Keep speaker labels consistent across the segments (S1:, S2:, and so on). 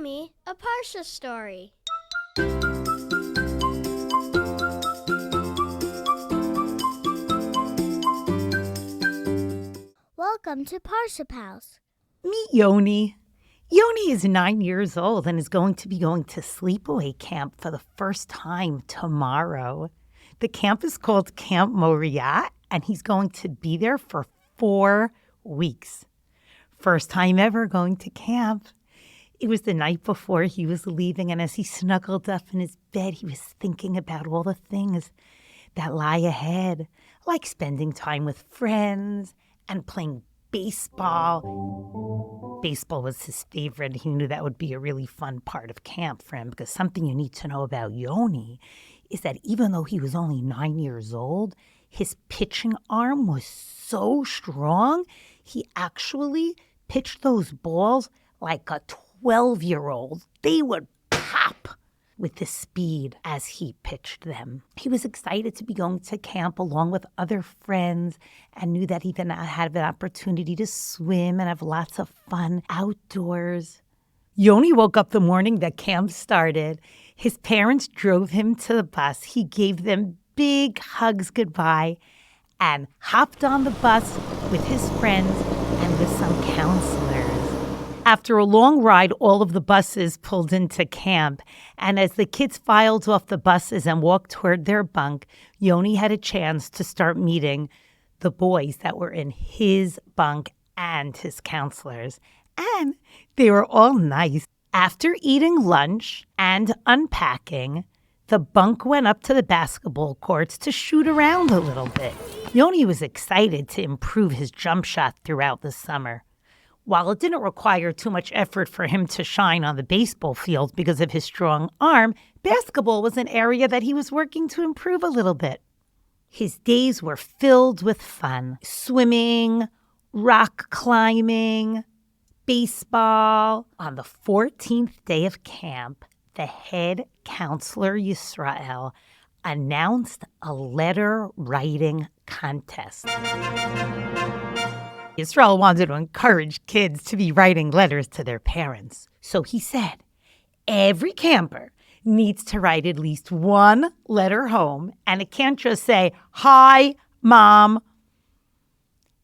S1: me a Parsha story. Welcome to Parsha House.
S2: Meet Yoni. Yoni is 9 years old and is going to be going to sleepaway camp for the first time tomorrow. The camp is called Camp Moriah, and he's going to be there for 4 weeks. First time ever going to camp. It was the night before he was leaving, and as he snuggled up in his bed, he was thinking about all the things that lie ahead, like spending time with friends and playing baseball. Baseball was his favorite. He knew that would be a really fun part of camp for him, because something you need to know about Yoni is that even though he was only 9 years old, his pitching arm was so strong, he actually pitched those balls like a 12-year-old. They would pop with the speed as he pitched them. He was excited to be going to camp along with other friends and knew that he then had an opportunity to swim and have lots of fun outdoors. Yoni woke up the morning that camp started. His parents drove him to the bus. He gave them big hugs goodbye and hopped on the bus with his friends and with some counselors. After a long ride, all of the buses pulled into camp, and as the kids filed off the buses and walked toward their bunk, Yoni had a chance to start meeting the boys that were in his bunk and his counselors. And they were all nice. After eating lunch and unpacking, the bunk went up to the basketball courts to shoot around a little bit. Yoni was excited to improve his jump shot throughout the summer. While it didn't require too much effort for him to shine on the baseball field because of his strong arm, basketball was an area that he was working to improve a little bit. His days were filled with fun: swimming, rock climbing, baseball. On the 14th day of camp, the head counselor, Yisrael, announced a letter writing contest. Yisrael wanted to encourage kids to be writing letters to their parents. So he said, every camper needs to write at least one letter home, and it can't just say, "Hi, Mom."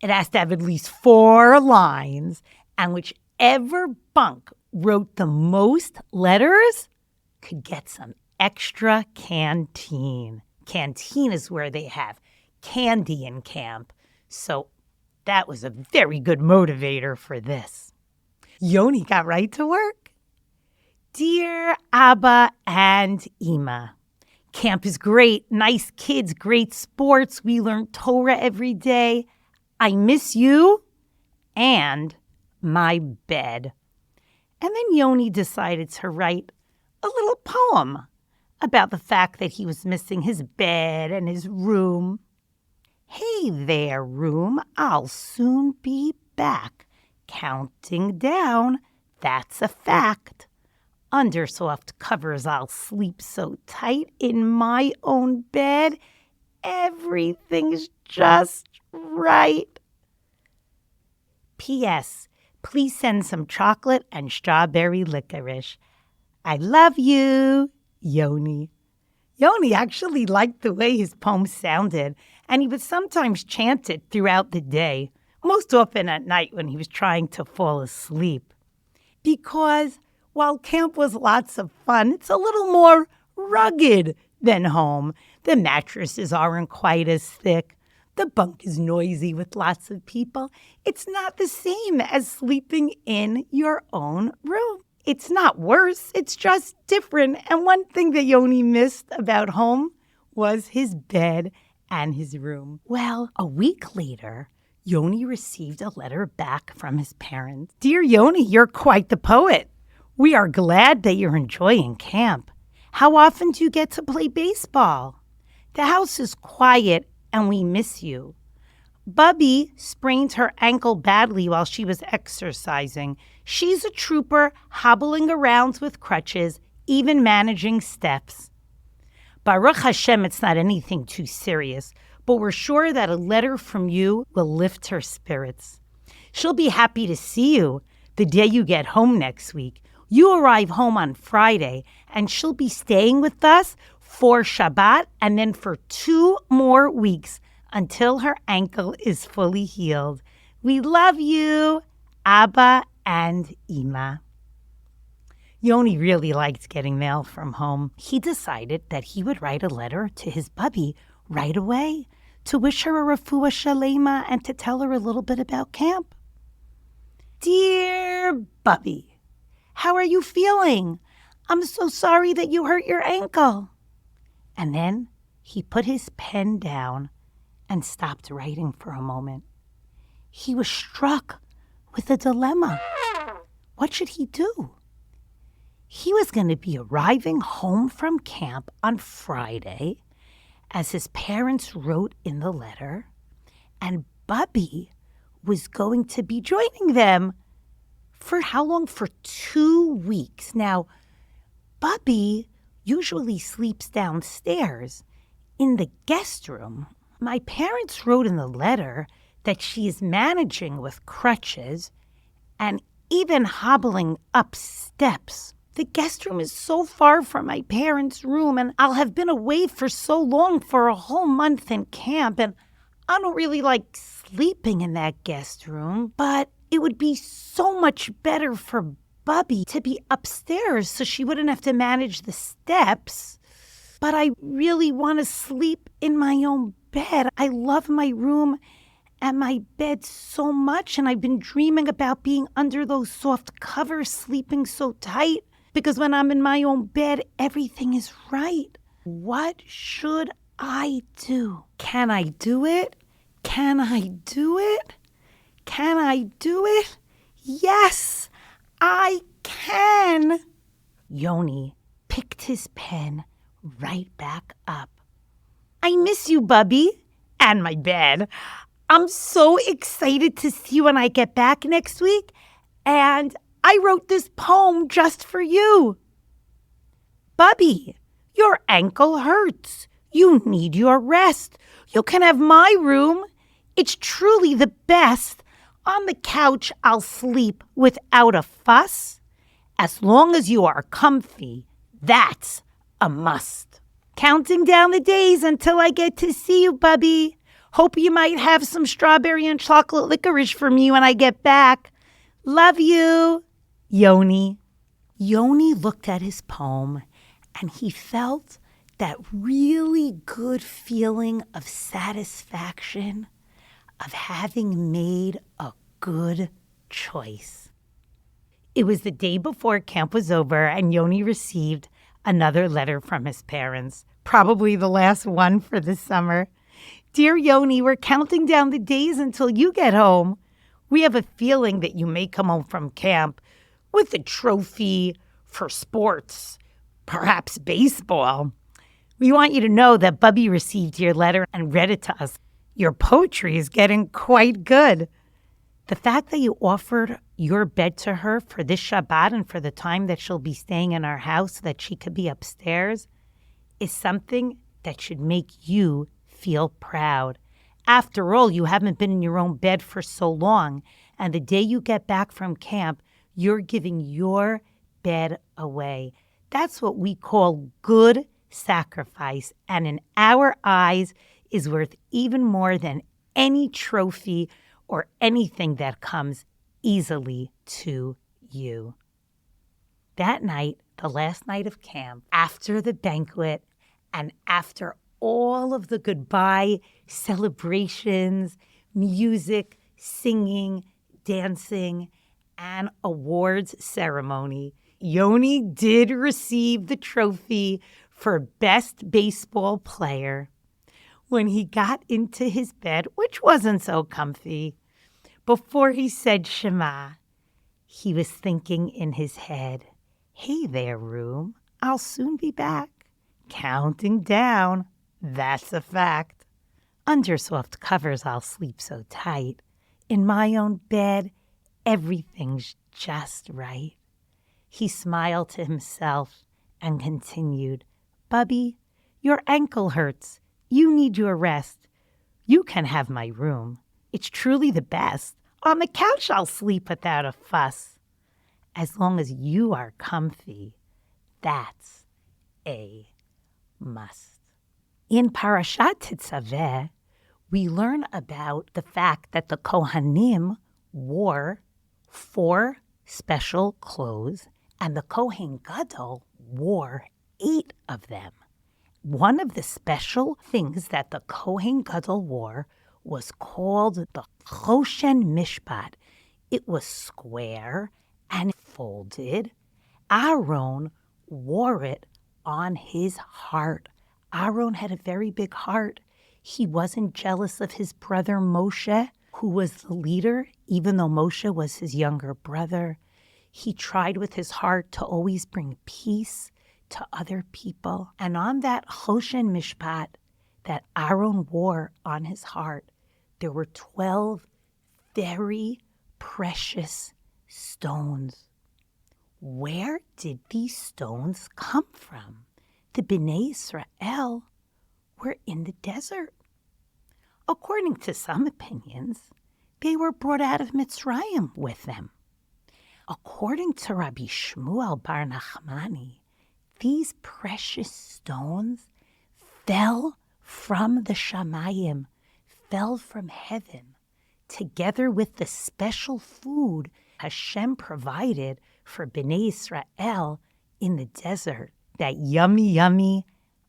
S2: It has to have at least 4 lines, and whichever bunk wrote the most letters could get some extra canteen. Canteen is where they have candy in camp, so that was a very good motivator for this. Yoni got right to work. Dear Abba and Ima, camp is great, nice kids, great sports. We learn Torah every day. I miss you and my bed. And then Yoni decided to write a little poem about the fact that he was missing his bed and his room. Hey there, room, I'll soon be back. Counting down, that's a fact. Under soft covers I'll sleep so tight in my own bed. Everything's just right. P.S. Please send some chocolate and strawberry licorice. I love you, Yoni. Yoni actually liked the way his poem sounded, and he would sometimes chant it throughout the day, most often at night when he was trying to fall asleep. Because while camp was lots of fun, it's a little more rugged than home. The mattresses aren't quite as thick. The bunk is noisy with lots of people. It's not the same as sleeping in your own room. It's not worse, it's just different. And one thing that Yoni missed about home was his bed and his room. Well, a week later, Yoni received a letter back from his parents. Dear Yoni, you're quite the poet. We are glad that you're enjoying camp. How often do you get to play baseball? The house is quiet and we miss you. Bubby sprained her ankle badly while she was exercising. She's a trooper, hobbling around with crutches, even managing steps. Baruch Hashem, it's not anything too serious, but we're sure that a letter from you will lift her spirits. She'll be happy to see you the day you get home next week. You arrive home on Friday, and she'll be staying with us for Shabbat and then for 2 more weeks until her ankle is fully healed. We love you, Abba and Ima. Yoni really liked getting mail from home. He decided that he would write a letter to his bubby right away to wish her a refuah shalema and to tell her a little bit about camp. Dear Bubby, how are you feeling? I'm so sorry that you hurt your ankle. And then he put his pen down and stopped writing for a moment. He was struck with a dilemma. What should he do? He was going to be arriving home from camp on Friday, as his parents wrote in the letter, and Bubby was going to be joining them. For how long? For 2 weeks. Now, Bubby usually sleeps downstairs in the guest room. My parents wrote in the letter that she is managing with crutches and even hobbling up steps. The guest room is so far from my parents' room, and I'll have been away for so long, for a whole month in camp, and I don't really like sleeping in that guest room, but it would be so much better for Bubby to be upstairs so she wouldn't have to manage the steps. But I really want to sleep in my own bed. I love my room and my bed so much, and I've been dreaming about being under those soft covers, sleeping so tight, because when I'm in my own bed, everything is right. What should I do? Can I do it? Can I do it? Can I do it? Yes, I can. Yoni picked his pen right back up. I miss you, Bubby, and my bed. I'm so excited to see you when I get back next week, and I wrote this poem just for you. Bubby, your ankle hurts. You need your rest. You can have my room. It's truly the best. On the couch, I'll sleep without a fuss. As long as you are comfy, that's a must. Counting down the days until I get to see you, Bubby. Hope you might have some strawberry and chocolate licorice for me when I get back. Love you, Yoni. Yoni looked at his poem, and he felt that really good feeling of satisfaction of having made a good choice. It was the day before camp was over, and Yoni received another letter from his parents, probably the last one for the summer. Dear Yoni, we're counting down the days until you get home. We have a feeling that you may come home from camp with a trophy for sports, perhaps baseball. We want you to know that Bubby received your letter and read it to us. Your poetry is getting quite good. The fact that you offered your bed to her for this Shabbat and for the time that she'll be staying in our house so that she could be upstairs is something that should make you feel proud. After all, you haven't been in your own bed for so long, and the day you get back from camp, you're giving your bed away. That's what we call good sacrifice, and in our eyes is worth even more than any trophy or anything that comes easily to you. That night, the last night of camp, after the banquet and after all of the goodbye celebrations, music, singing, dancing, and awards ceremony, Yoni did receive the trophy for Best Baseball Player. When he got into his bed, which wasn't so comfy, before he said Shema, he was thinking in his head, hey there, room, I'll soon be back. Counting down, that's a fact. Under soft covers, I'll sleep so tight. In my own bed, everything's just right. He smiled to himself and continued, Bubby, your ankle hurts. You need your rest. You can have my room. It's truly the best. On the couch, I'll sleep without a fuss. as long as you are comfy, that's a must. In Parashat Tetzaveh, we learn about the fact that the Kohanim wore 4 special clothes, and the Kohen Gadol wore 8 of them. One of the special things that the Kohen Gadol wore was called the Choshen Mishpat. It was square and folded. Aaron wore it on his heart. Aaron had a very big heart. He wasn't jealous of his brother Moshe, who was the leader, even though Moshe was his younger brother. He tried with his heart to always bring peace to other people. And on that Choshen Mishpat that Aaron wore on his heart, there were 12 very precious stones. Where did these stones come from? The Bnei Israel were in the desert. According to some opinions, they were brought out of Mitzrayim with them. According to Rabbi Shmuel Bar Nachmani, these precious stones fell from the Shamayim, fell from heaven, together with the special food Hashem provided for Bnei Israel in the desert, that yummy, yummy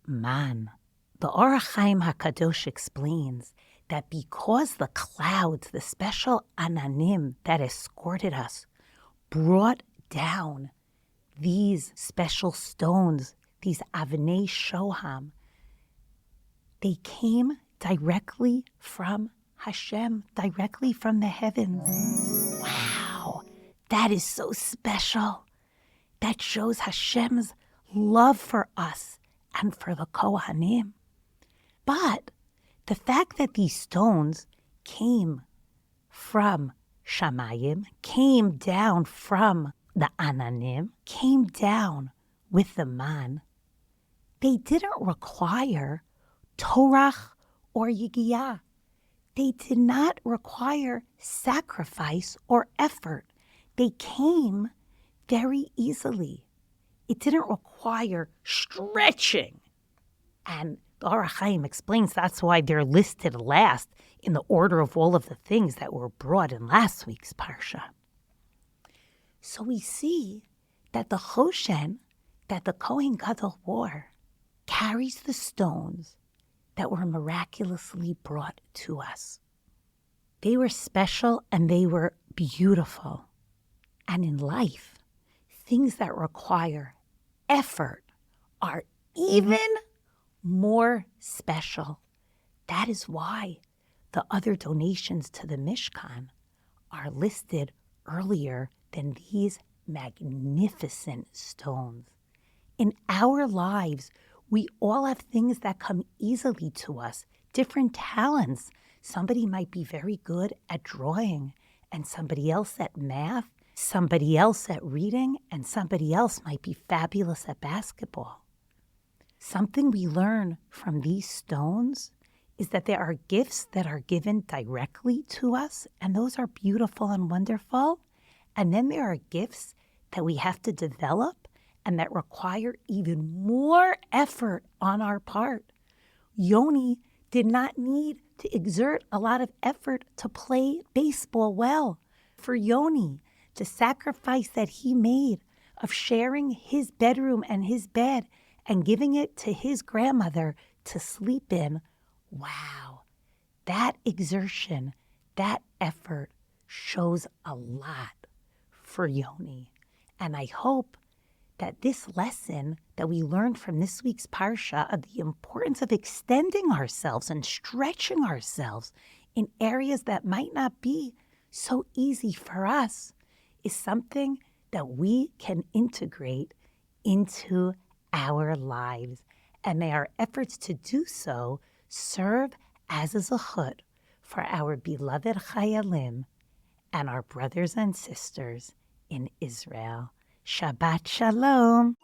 S2: man. The Orach Chaim HaKadosh explains that because the clouds, the special ananim that escorted us, brought down these special stones, these avnei shoham, they came directly from Hashem, directly from the heavens. Wow, that is so special. That shows Hashem's love for us and for the Kohanim. But the fact that these stones came from Shamayim, came down from the Ananim, came down with the man, they didn't require Torach or Yigiyah. They did not require sacrifice or effort. They came very easily. It didn't require stretching. And the Orach Chaim explains that's why they're listed last in the order of all of the things that were brought in last week's Parsha. So we see that the Choshen that the Kohen Gadol wore carries the stones that were miraculously brought to us. They were special and they were beautiful. And in life, things that require effort are even more special. That is why the other donations to the Mishkan are listed earlier than these magnificent stones. In our lives, we all have things that come easily to us, different talents. Somebody might be very good at drawing, and somebody else at math, somebody else at reading, and somebody else might be fabulous at basketball. Something we learn from these stones is that there are gifts that are given directly to us, and those are beautiful and wonderful. And then there are gifts that we have to develop and that require even more effort on our part. Yoni did not need to exert a lot of effort to play baseball well. For Yoni, the sacrifice that he made of sharing his bedroom and his bed and giving it to his grandmother to sleep in, wow, that exertion, that effort shows a lot for Yoni. And I hope that this lesson that we learned from this week's Parsha of the importance of extending ourselves and stretching ourselves in areas that might not be so easy for us is something that we can integrate into our lives. And may our efforts to do so serve as a zechut for our beloved Chayalim and our brothers and sisters in Israel. Shabbat Shalom.